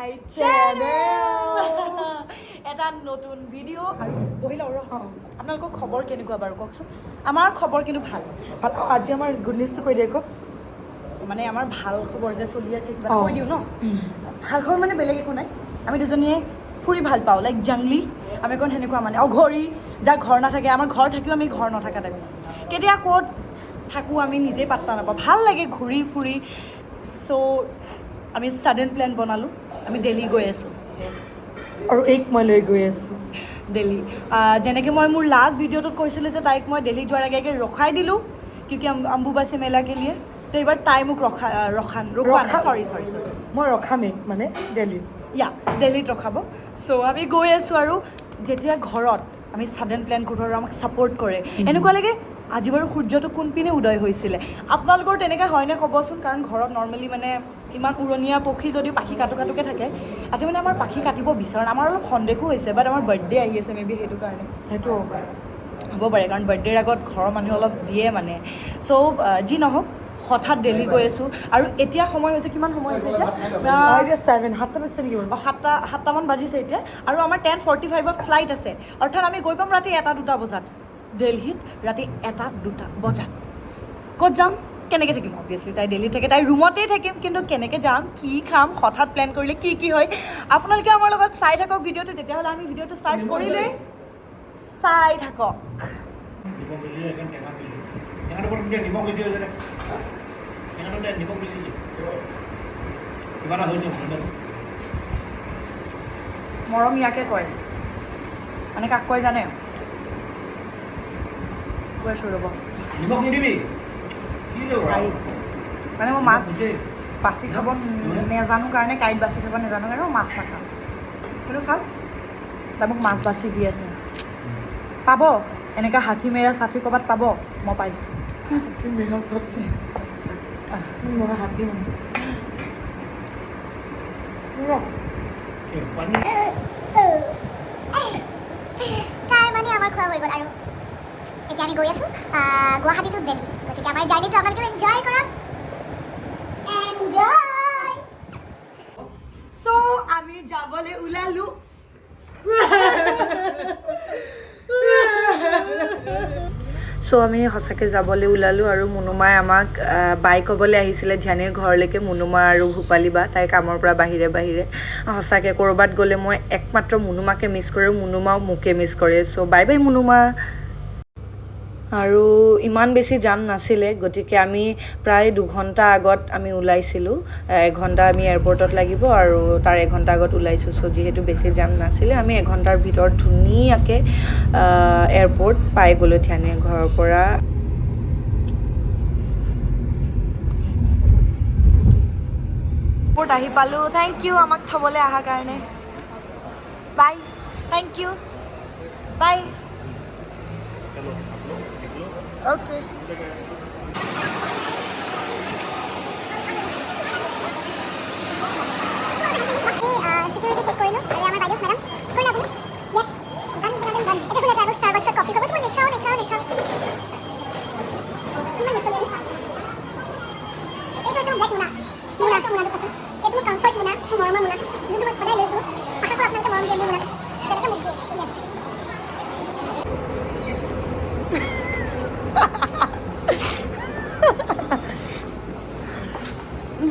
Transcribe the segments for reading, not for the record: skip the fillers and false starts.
My channel এটা নতুন video' আৰু বহিলা আপোনালোকৰ খবৰ কেনেকুৱা বাৰু কওকচোন আমাৰ খবৰ কিন্তু ভাল আজি আমাৰ গুড নিউজটো কৈ দিয়ে কওক মানে আমাৰ ভাল খবৰ যে চলি আছে কিবা কৈ দিওঁ ন ভাল খবৰ মানে বেলেগ একো নাই আমি দুজনীয়ে ফুৰি ভাল পাওঁ লাইক জাংলি আমি অকণ সেনেকুৱা মানে অঘৰী যাৰ ঘৰ নাথাকে আমাৰ ঘৰ থাকিও আমি ঘৰ নথকা টাইপ কেতিয়া ক'ত থাকোঁ আমি নিজেই পাত্তা নাপাওঁ ভাল লাগে ঘূৰি ফুৰি চ' আমি ছাডেন প্লেন বনালোঁ আমি দিল্লী গৈ আছোঁ আৰু এইক মই লৈ গৈ আছোঁ দিল্লী যেনেকৈ মই মোৰ লাষ্ট ভিডিঅ'টোত কৈছিলোঁ যে তাইক মই দিল্লী যোৱাৰ আগে আগে ৰখাই দিলোঁ কিউকি অম্বুবাচী মেলাকে লিয়ে তো এইবাৰ তাই মোক ৰখোৱা চৰি মই ৰখামেই মানে দিল্লীত দিল্লীত ৰখাব চ' আমি গৈ আছোঁ আৰু যেতিয়া ঘৰত আমি ছাডেন প্লেন কৰোঁ আৰু আমাক ছাপৰ্ট কৰে এনেকুৱা লাগে আজি বাৰু সূৰ্যটো কোনপিনে উদয় হৈছিলে আপোনালোকৰ তেনেকৈ হয়নে ক'বচোন কাৰণ ঘৰত নৰ্মেলি মানে ইমান উৰণীয়া পক্ষী যদিও পাখি কাটোকে থাকে আজি মানে আমাৰ পাখি কাটিব বিচাৰে আমাৰ অলপ সন্দেহো হৈছে বাট আমাৰ বাৰ্থডে আহি আছে মে বি সেইটো কাৰণে সেইটো হ'ব পাৰে কাৰণ বাৰ্থডেৰ আগত ঘৰৰ মানুহে অলপ দিয়ে মানে চ' যি নহওক হঠাৎ দিল্লী গৈ আছোঁ আৰু এতিয়া সময় হৈছে কিমান সময় হৈছে এতিয়া সাতটামান বাজিছে এতিয়া আৰু আমাৰ 10:45ত ফ্লাইট আছে অৰ্থাৎ আমি গৈ পাম ৰাতি 1-2 বজাত দিল্লীত ৰাতি 1-2 বজাত ক'ত যাম কেনেকৈ থাকিম অবভিয়াছলি তাই দিল্লীত থাকে তাই ৰুমতেই থাকিম কিন্তু কেনেকৈ যাম কি খাম হঠাৎ প্লেন কৰিলে কি হয় আপোনালোকে আমাৰ লগত চাই থাকক ভিডিঅ'টো তেতিয়াহ'লে আমি ভিডিঅ'টো ষ্টাৰ্ট কৰিলেই চাই থাকক মৰম ইয়াকে কয় মানে কাক কয় জানে কৈ আছোঁ ৰ'ব মানে মই মাছ বাছি খাব নেজানো কাৰণে কাইট বাছি খাব নেজানো কাৰণে মই মাছ নাখাওঁ কিন্তু চাওক তাই মোক মাছ বাছি দি আছে পাব এনেকুৱা ষাঠি মেৰা 60 ক'ৰবাত পাব মই পাইছোঁ তাৰ মানে আমাৰ খোৱা হৈ গ'ল আৰু এতিয়া আমি গৈ আছোঁ গুৱাহাটী টু দিল্লী গতিকে আমাৰ জাৰ্ণিটো আপোনালোকে এনজয় কৰক চ' আমি যাবলৈ ওলালোঁ চ' আমি সঁচাকৈ যাবলৈ ওলালোঁ আৰু মুনুমাই আমাক বাই ক'বলৈ আহিছিলে ধ্যানীৰ ঘৰলৈকে মুনুমা আৰু ভূপালী বা তাইৰ কামৰ পৰা বাহিৰে সঁচাকৈ ক'ৰবাত গ'লে মই একমাত্ৰ মুনুমাকে মিছ কৰোঁ মুনুমাও মোকে মিছ কৰে চ' বাই বাই মুনুমা আৰু ইমান বেছি জাম নাছিলে গতিকে আমি প্ৰায় 2 ঘণ্টা আগত আমি ওলাইছিলোঁ 1 ঘণ্টা আমি এয়াৰপৰ্টত লাগিব আৰু তাৰ 1 ঘণ্টা আগত ওলাইছোঁ চ' যিহেতু বেছি জাম নাছিলে আমি 1 ঘণ্টাৰ ভিতৰত ধুনীয়াকৈ এয়াৰপৰ্ট পাই গ'লোঁ ধ্যানীৰ ঘৰৰ পৰা এয়াৰপৰ্ট আহি পালোঁ থেংক ইউ আমাক থ'বলৈ অহাৰ কাৰণে বাই থেংক ইউ বাই ओके সিকিউৰিটি চেক কৰিলোঁ আৰু আমাৰ বাইদেউ মেডাম কৰিলে আপুনি য়েছ ডান এটা শুনে ড্ৰাইভাৰ ষ্টাৰবাক্সত কফি খাব মই নেখাওঁ ইমান নচলে এইটো একদম ব্লেক মুনা মুনাটো কৈছোঁ এইটো মোৰ কমফৰ্ট মুনা মোৰ মৰমৰ মুনা যোনটো মই সদায় লৈ ফুৰোঁ আশা কৰোঁ আপোনালোকে মৰম দিয়ে মোৰ মুনাটো তেনেকৈ মোক দিয়ে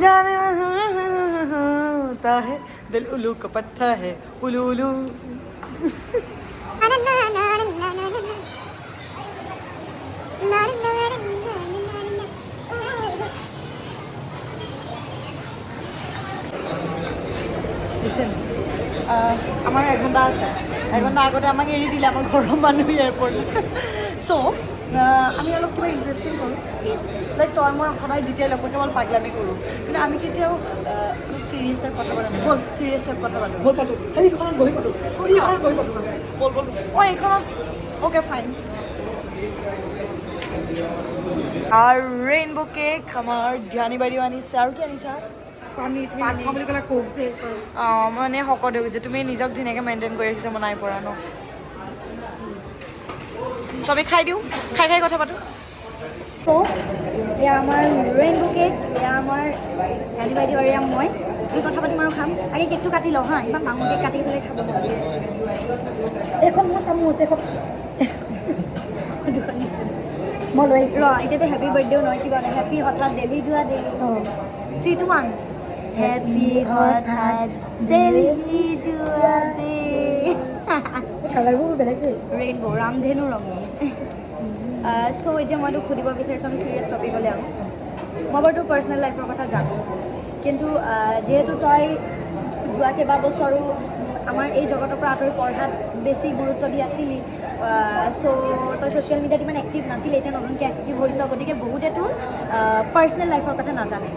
जाने होता है दिल उल्लू का पत्थर है उल्लू उल्लू আমাৰ 1 ঘণ্টা আছে 1 ঘণ্টা আগতে আমাক এৰি দিলে আমাৰ ঘৰৰ মানুহ এয়াৰপৰ্ট চ' আমি অলপ কিবা ইণ্টাৰেষ্টিং কৰোঁ লাইক তই মই সদায় যেতিয়াই লগ পাওঁ কেৱল পাগলামি কৰোঁ কিন্তু আমি কেতিয়াও চিৰিয়াছ টাইপ কথা পাতোঁ ব'ল চিৰিয়াছ টাইপ কথা পাতোঁ ব'ল পাতোঁ এইখনত বহি পাতোঁ ব'ল এইখনত অ'কে ফাইন আৰু ৰেইনব' কেক আমাৰ ধ্যানী বাইদেউ আনিছে আৰু কি আনিছা পানী বুলি ক'লে কোক যে অঁ মানে শকত হৈ গৈছে তুমি নিজক ধুনীয়াকৈ মেইনটেইন কৰি ৰাখিছা মই নাই পৰা ন চবেই খাই দিওঁ খাই কথা পাতোঁ এয়া আমাৰ ৰেইনব' কেক এয়া আমাৰ বাইদেউ আৰু এয়া মই কথা পাতিম আৰু খাম আগে কেকটো কাটি লওঁ হা ইমান ডাঙৰ কেক কাটি পেলাই খাব মন এইখন মোৰ চামুচ এইখন মই লৈ আহিছোঁ ৰ এতিয়াতো হেপী বাৰ্থডেও নহয় কিবা নাই হেপী হঠাৎ দেলহি যোৱা দেই অঁ 3, 2, 1 হেপী হঠাৎ দেলহি যোৱা দে কালাৰবোৰ বেলেগ দেই ৰেইনবো ৰামধেনু ৰঙ চ' এতিয়া মই তোক সুধিব বিচাৰিছোঁ আমি চিৰিয়াছ টপিকলৈ আহোঁ মই বাৰু তোৰ পাৰ্চনেল লাইফৰ কথা জানো কিন্তু যিহেতু তই যোৱা কেইবাবছৰো আমাৰ এই জগতৰ পৰা আঁতৰি পঢ়াত বেছি গুৰুত্ব দি আছিলি চ' তই ছ'চিয়েল মিডিয়াত ইমান এক্টিভ নাছিলি এতিয়া নতুনকৈ এক্টিভ হৈছ গতিকে বহুতে তোৰ পাৰ্চনেল লাইফৰ কথা নাজানে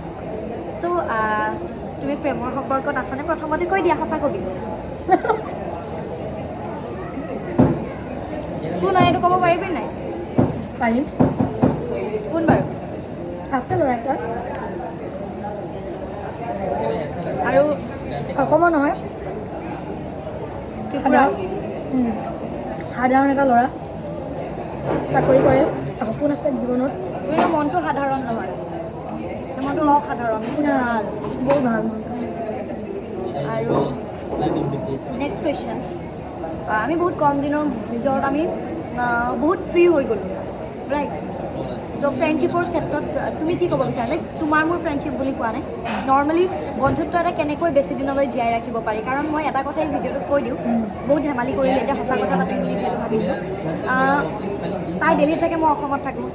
চ' তুমি প্ৰেমৰ সম্পৰ্কত আছানে প্ৰথমতে কৈ দিয়া সঁচা কবি তোৰ নাই এইটো ক'ব পাৰিবি নাই পাৰিম কোন বাৰু আছে ল'ৰা এটা আৰু অসমৰ নহয় সাধাৰণ এটা ল'ৰা চাকৰি কৰে সপোন আছে জীৱনত তোৰ মনটো সাধাৰণ নহয় তোৰ মনটো অসাধাৰণ ভাল বহুত ভাল মনটো আৰু নেক্সট কুৱেশ্যন আমি বহুত কম দিনৰ ভিতৰত আমি বহুত ফ্ৰী হৈ গ'লোঁ ৰাইট চ' ফ্ৰেণ্ডশ্বিপৰ ক্ষেত্ৰত তুমি কি ক'ব বিচাৰা লাইক তোমাৰ মোৰ ফ্ৰেণ্ডশ্বিপ বুলি কোৱা নাই নৰ্মেলি বন্ধুত্ব এটা কেনেকৈ বেছি দিনলৈ জীয়াই ৰাখিব পাৰি কাৰণ মই এটা কথাই ভিডিঅ'টোত কৈ দিওঁ বহুত ধেমালি কৰিলে এতিয়া সঁচা কথা পাতিম বুলি যিহেতু ভাবিছোঁ তাই দিল্লীত থাকে মই অসমত থাকোঁ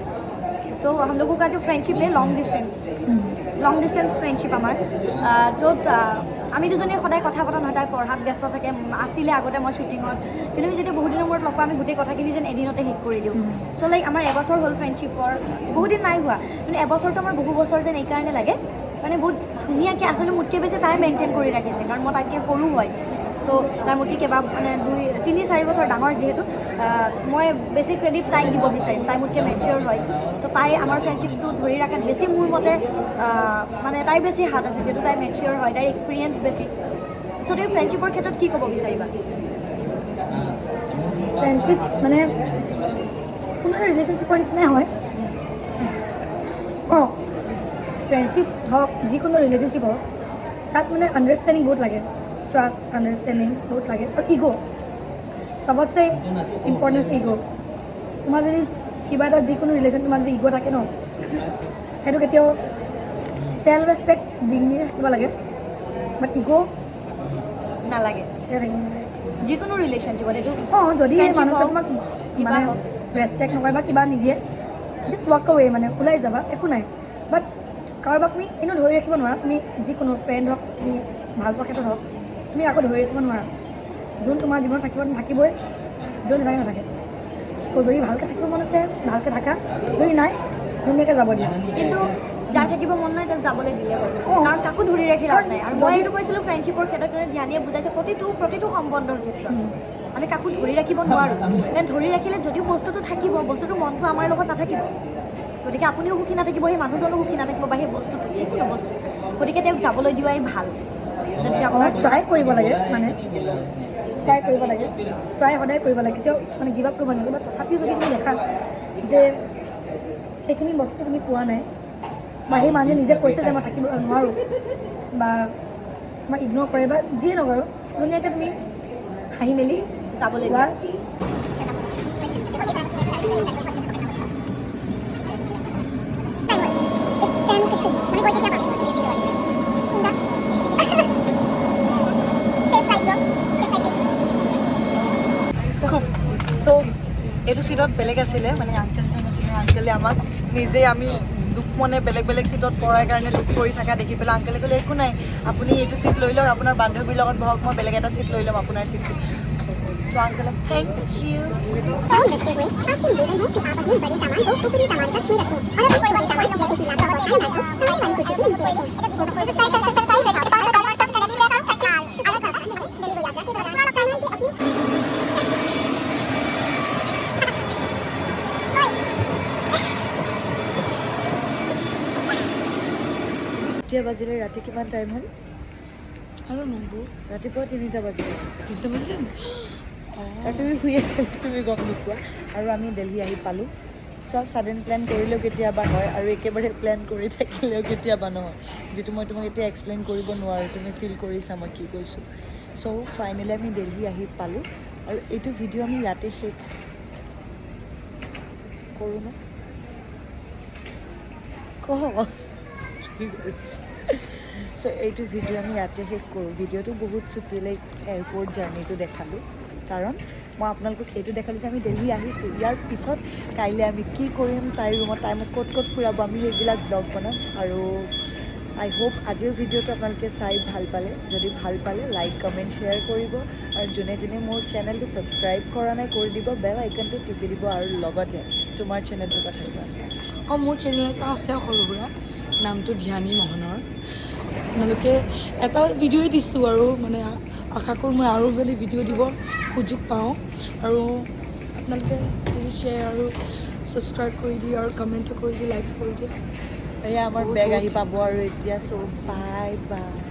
চ' हम लोगों का जो फ्रेंडशिप है লং ডিষ্টেঞ্চ ফ্ৰেণ্ডশ্বিপ আমাৰ য'ত আমি দুজনীয়ে সদায় কথা পতা নহয় তাই পঢ়াত ব্যস্ত থাকে আছিলে আগতে মই শ্বুটিঙত কিন্তু আমি যেতিয়া বহুত দিনৰ মূৰত লগ পাওঁ আমি গোটেই কথাখিনি যেন এদিনতে শেষ কৰি দিওঁ চ' লাইক আমাৰ এবছৰ হ'ল ফ্ৰেণ্ডশ্বিপৰ বহুত দিন নাই হোৱা কিন্তু এবছৰটো আমাৰ বহু বছৰ যেন এইকাৰণে লাগে মানে বহুত ধুনীয়াকৈ আচলতে মোতকৈ বেছি তাই মেইনটেইন কৰি ৰাখিছে কাৰণ মই তাতকৈ সৰু হয় চ' তাৰ মোতকৈ কেইবা মানে 2-3-4 বছৰ ডাঙৰ যিহেতু মই বেছি ক্ৰেডিট তাইক দিব বিচাৰিম তাই মোতকৈ মেচিয়ৰ হয় চ' তাই আমাৰ ফ্ৰেণ্ডশ্বিপটো ধৰি ৰখাত বেছি মোৰ মতে মানে তাইৰ বেছি হাত আছে যিহেতু তাই মেচিয়ৰ হয় তাইৰ এক্সপিৰিয়েঞ্চ বেছি চ' তুমি ফ্ৰেণ্ডশ্বিপৰ ক্ষেত্ৰত কি ক'ব বিচাৰিবা ফ্ৰেণ্ডশ্বিপ মানে কোনো এটা ৰিলেশ্যনশ্বিপৰ নিচিনাই হয় অঁ ফ্ৰেণ্ডশ্বিপ হওক যিকোনো ৰিলেশ্যনশ্বিপ হওক তাত মানে আণ্ডাৰষ্টেণ্ডিং বহুত লাগে ট্ৰাষ্ট আণ্ডাৰষ্টেণ্ডিং বহুত লাগে আৰু ইগ' চবতছে ইম্পৰ্টেঞ্চ ইগ' তোমাৰ যদি কিবা এটা যিকোনো ৰিলেশ্যন তোমাৰ যদি ইগ' থাকে ন সেইটো কেতিয়াও চেল্ফ ৰেচপেক্ট ডিগনিটি থাকিব লাগে বাট ইগ' নালাগে থাকিব নালাগে যিকোনো ৰিলেশ্যনশ্বিপত এইটো অঁ যদি মানুহটোৱে তোমাক কিবা মানে হওক। ৰেচপেক্ট নকৰে বা কিবা নিদিয়ে জাষ্ট ৱাক আৱে মানে ওলাই যাবা একো নাই বাট কাৰোবাক তুমি এনেও ধৰি ৰাখিব নোৱাৰা তুমি যিকোনো ফ্ৰেণ্ড হওক তুমি ভাল পোৱা ক্ষেত্ৰত হওক তুমি আকৌ ধৰি ৰাখিব নোৱাৰা যোন তোমাৰ জীৱনত থাকিব থাকিবই যোন নাথাকে নাথাকে তো যদি ভালকৈ থাকিব মন আছে ভালকৈ থাকা যদি নাই ধুনীয়াকৈ যাব দিয়া কিন্তু যাৰ থাকিব মন নাই তাক যাবলৈ দিলে হয় অঁ। কাৰণ কাকো ধৰি ৰাখি লাভ নাই আৰু মই যদি- এইটো কৈছিলোঁ ফ্ৰেণ্ডশ্বিপৰ ক্ষেত্ৰত ধ্যানীয়ে বুজাইছে প্ৰতিটো সম্বন্ধৰ ক্ষেত্ৰত আমি কাকো ধৰি ৰাখিব নোৱাৰোঁ কাৰণ ধৰি ৰাখিলে যদিও বস্তুটো থাকিব বস্তুটো মনটো আমাৰ লগত নাথাকিব গতিকে আপুনিও সুখী নাথাকিব সেই মানুহজনো সুখী নাথাকিব বা সেই বস্তুটো যিকোনো বস্তু গতিকে তেওঁক যাবলৈ দিয়াই ভাল যদি আপোনাৰ ট্ৰাই কৰিব লাগে মানে ট্ৰাই কৰিব লাগে ট্ৰাই সদায় কৰিব লাগে কেতিয়াও মানে গিভ আপ কৰিব নালাগে বা তথাপিও যদি তুমি দেখা যে সেইখিনি বস্তু তুমি পোৱা নাই বা সেই মানুহে নিজে কৈছে যে মই থাকিব নোৱাৰোঁ বা মই ইগন'ৰ কৰে বা যিয়ে নকৰোঁ ধুনীয়াকৈ তুমি হাঁহি মেলি যাবলৈ বা খুব চ' এইটো চিটত বেলেগ আছিলে মানে আংকেলজন আছিলে আংকেলে আমাক নিজে আমি দুখ মানে বেলেগ বেলেগ চিটত পৰাৰ কাৰণে দুখ কৰি থকা দেখি পেলাই আংকেলে ক'লে একো নাই আপুনি এইটো চিট লৈ লওক আপোনাৰ বান্ধৱীৰ লগত বহক মই বেলেগ এটা চিট লৈ ল'ম আপোনাৰ চিটটো চ' আংকেলে থেংক ইউ এতিয়া বাজিলে ৰাতি কিমান টাইম হ'ল আৰু নম্বৰ ৰাতিপুৱা 3টা বাজিলে 3টা বাজিলে আৰু তুমি শুই আছিলা তুমি গম নোপোৱা আৰু আমি দিল্লী আহি পালোঁ চ' ছাডেন প্লেন কৰিলেও কেতিয়াবা হয় আৰু একেবাৰে প্লেন কৰি থাকিলেও কেতিয়াবা নহয়, যিটো মই তোমাক এতিয়া এক্সপ্লেইন কৰিব নোৱাৰোঁ, তুমি ফিল কৰিছা মই কি কৈছোঁ। চ' ফাইনেলি আমি দিল্লী আহি পালোঁ আৰু এইটো ভিডিঅ' আমি ইয়াতে শেষ কৰোঁ ন চ' এইটো ভিডিঅ' আমি ইয়াতে শেষ কৰোঁ। ভিডিঅ'টো বহুত চুটিলে এয়াৰপৰ্ট জাৰ্ণিটো দেখালোঁ, কাৰণ মই আপোনালোকক এইটো দেখালোঁ যে আমি দিল্লী আহিছোঁ। ইয়াৰ পিছত কাইলৈ আমি কি কৰিম, তাইৰ ৰুমত তাই মোক ক'ত ক'ত ফুৰাব, আমি সেইবিলাক ব্লগ বনাম। আৰু আই হোপ আজিৰ ভিডিঅ'টো আপোনালোকে চাই ভাল পালে। যদি ভাল পালে লাইক কমেণ্ট শ্বেয়াৰ কৰিব, আৰু যোনে যোনে মোৰ চেনেলটো ছাবস্ক্ৰাইব কৰা নাই কৰি দিব, বেল আইকনটো টিপি দিব। আৰু লগতে তোমাৰ চেনেলটোৰ কথা কোৱা। অঁ, মোৰ চেনেল এটা আছে সৰু সুৰা, নামটো ধ্যানী মোহনৰ। আপোনালোকে এটা ভিডিঅ'ই দিছোঁ আৰু মানে আশা কৰোঁ মই আৰু বেলেগ ভিডিঅ' দিব সুযোগ পাওঁ। আৰু আপোনালোকে প্লিজ শ্বেয়াৰ আৰু ছাবস্ক্ৰাইব কৰি দিয়ে আৰু কমেণ্টো কৰি দিয়ে, লাইক কৰি দিয়ে। এয়া আমাৰ বেগ আহি পাব আৰু এতিয়া। চ' বাই বাই।